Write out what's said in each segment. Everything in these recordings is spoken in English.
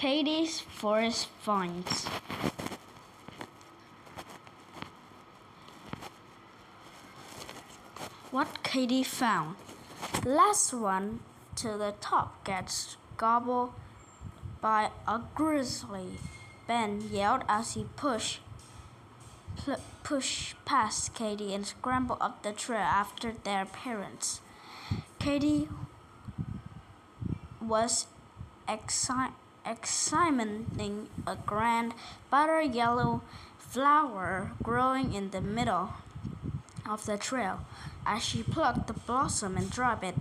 Katie's forest finds. What Katie found. Last one to the top gets gobbled by a grizzly, Ben yelled as he pushed past Katie and scrambled up the trail after their parents. Katie was examining a grand butter yellow flower growing in the middle of the trail. As she plucked the blossom and dropped it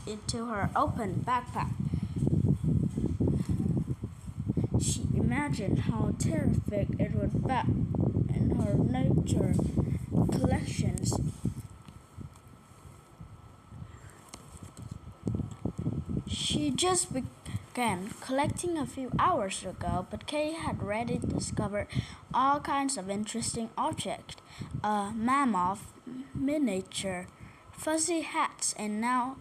into her open backpack, she imagined how terrific it would be in her nature collections. She just began collecting a few hours ago, but Katie had already discovered all kinds of interesting objects. A mammoth miniature, fuzzy hats, and now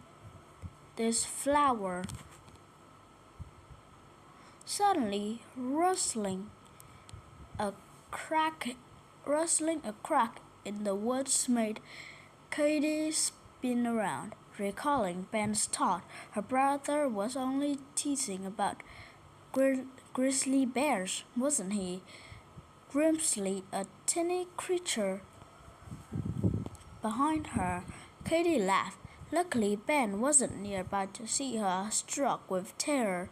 this flower. Suddenly, rustling a crack in the woods made Katie spin around, recalling Ben's thought her brother was only teasing about grizzly bears, wasn't he? Grimly, a tiny creature behind her. Katie laughed. Luckily, Ben wasn't nearby to see her struck with terror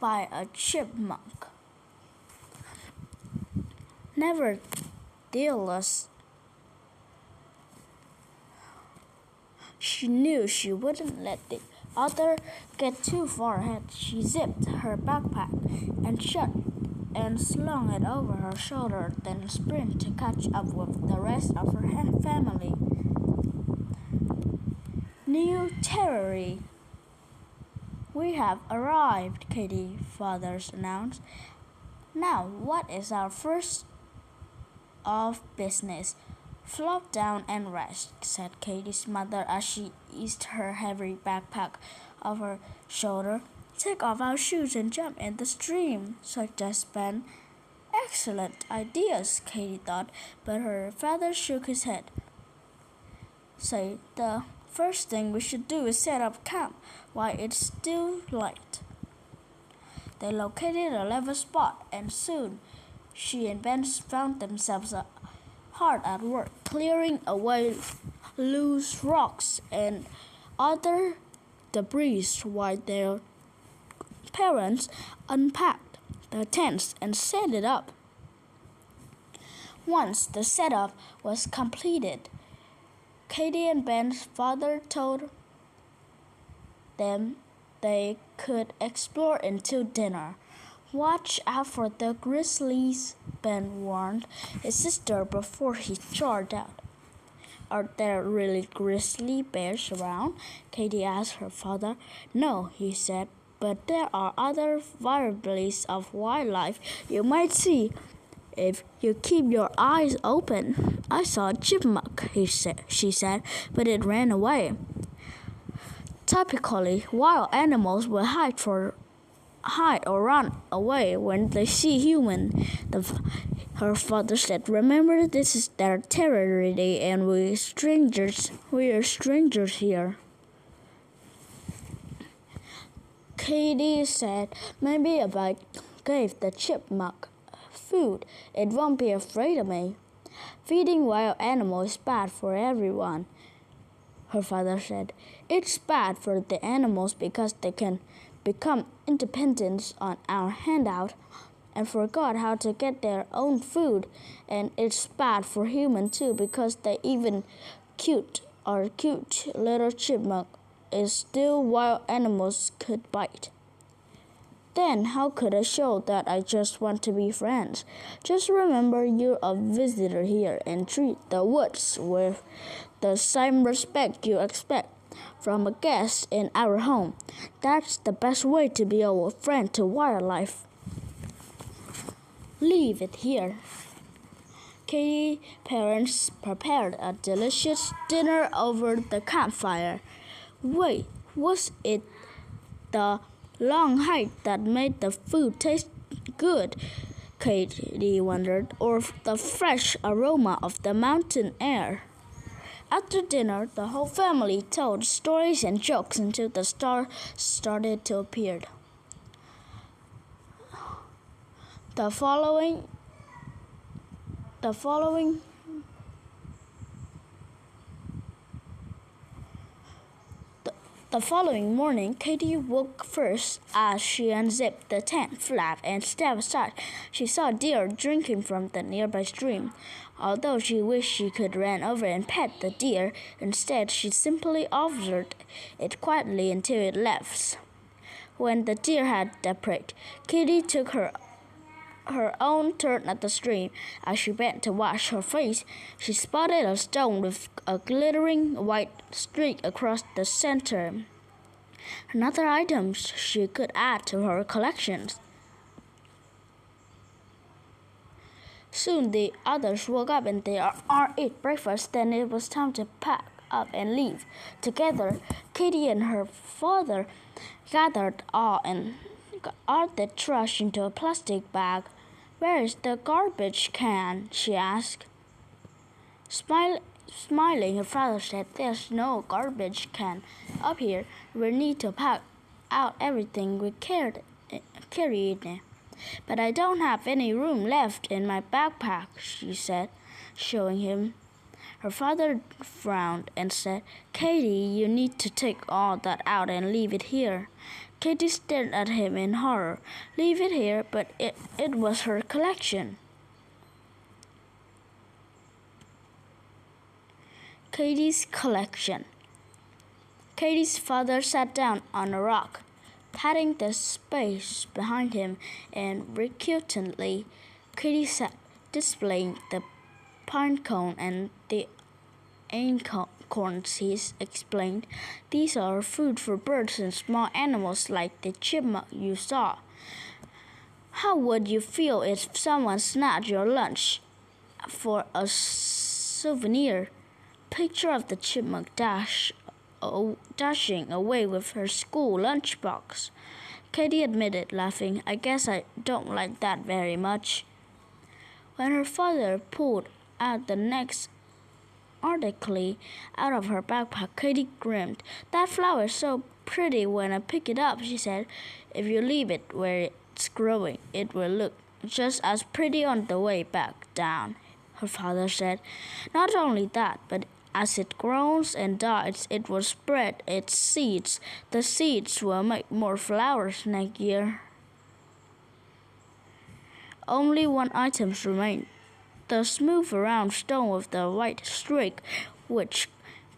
by a chipmunk. Nevertheless, she knew she wouldn't let the other get too far ahead. She zipped her backpack and slung it over her shoulder, then sprinted to catch up with the rest of her family. New territory. We have arrived, Katie's father announced. Now, what is our first of business? Flop down and rest, said Katie's mother as she eased her heavy backpack off her shoulder. Take off our shoes and jump in the stream, suggested Ben. Excellent ideas, Katie thought, but her father shook his head. Say, the first thing we should do is set up camp while it's still light. They located a level spot, and soon she and Ben found themselves hard at work, clearing away loose rocks and other debris while their parents unpacked the tents and set it up. Once the setup was completed, Katie and Ben's father told them they could explore until dinner. Watch out for the grizzlies, Ben warned his sister before he charged out. Are there really grizzly bears around? Katie asked her father. No, he said, but there are other varieties of wildlife you might see if you keep your eyes open. I saw a chipmunk, she said, but it ran away. Typically, wild animals will hide or run away when they see humans. Her father said, remember, this is their territory and we are strangers here. Katie said, maybe if I gave the chipmunk food, it won't be afraid of me. Feeding wild animals is bad for everyone, her father said. It's bad for the animals because they can become independent on our handout and forgot how to get their own food. And it's bad for humans too because they even cute little chipmunk is still wild animals could bite. Then how could I show that I just want to be friends? Just remember you're a visitor here and treat the woods with the same respect you expect from a guest in our home. That's the best way to be a friend to wildlife. Leave it here. Katie's parents prepared a delicious dinner over the campfire. Wait, was it the long hike that made the food taste good, Katy wondered, or the fresh aroma of the mountain air. After dinner, the whole family told stories and jokes until the stars started to appear. The following morning, Katy woke first. As she unzipped the tent flap and stepped aside, she saw a deer drinking from the nearby stream. Although she wished she could run over and pet the deer, instead she simply observed it quietly until it left. When the deer had departed, Katy took her own turn at the stream. As she bent to wash her face, she spotted a stone with a glittering white streak across the center. Another item she could add to her collections. Soon the others woke up and they ate breakfast. Then it was time to pack up and leave. Together, Katy and her father gathered all the trash into a plastic bag. "Where is the garbage can?" she asked. Smiling, her father said, "There's no garbage can up here. We need to pack out everything we carried in. But I don't have any room left in my backpack," she said, showing him. Her father frowned and said, "Katy, you need to take all that out and leave it here." Katy stared at him in horror. Leave it here? But it was her collection. Katy's collection. Katy's father sat down on a rock, patting the space behind him, and reluctantly Katy sat, displaying the pine cone and the acorns. He explained, "These are food for birds and small animals like the chipmunk you saw. How would you feel if someone snatched your lunch for a souvenir?" Picture of the chipmunk dashing away with her school lunchbox. Katy admitted, laughing, "I guess I don't like that very much." When her father pulled out the next article out of her backpack, Katy grinned. "That flower is so pretty when I pick it up," she said. "If you leave it where it's growing, it will look just as pretty on the way back down," her father said. "Not only that, but as it grows and dies, it will spread its seeds. The seeds will make more flowers next year." Only one item remained. The smooth round stone with the white streak, which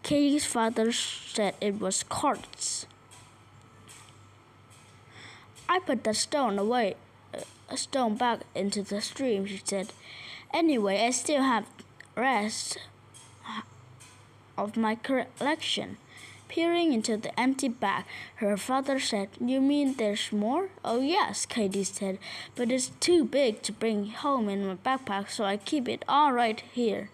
Katy's father said it was quartz. "I put the stone back into the stream," she said. "Anyway, I still have rest of my collection." Peering into the empty bag, her father said, "You mean there's more?" "Oh yes," Katy said, "but it's too big to bring home in my backpack, so I keep it all right here."